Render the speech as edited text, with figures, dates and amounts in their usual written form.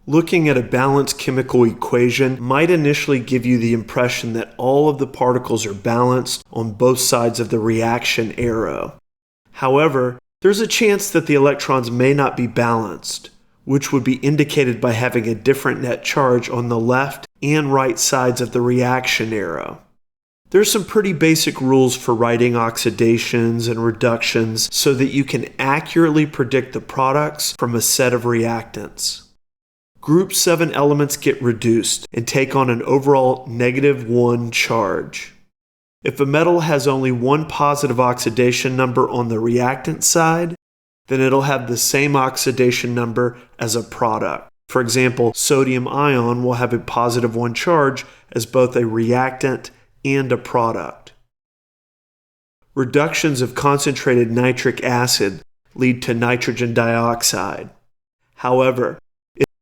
Looking at a balanced chemical equation might initially give you the impression that all of the particles are balanced on both sides of the reaction arrow. However, there's a chance that the electrons may not be balanced, which would be indicated by having a different net charge on the left and right sides of the reaction arrow. There's some pretty basic rules for writing oxidations and reductions so that you can accurately predict the products from a set of reactants. Group 7 elements get reduced and take on an overall -1 charge. If a metal has only one positive oxidation number on the reactant side, then it'll have the same oxidation number as a product. For example, sodium ion will have a +1 charge as both a reactant and a product. Reductions of concentrated nitric acid lead to nitrogen dioxide. However,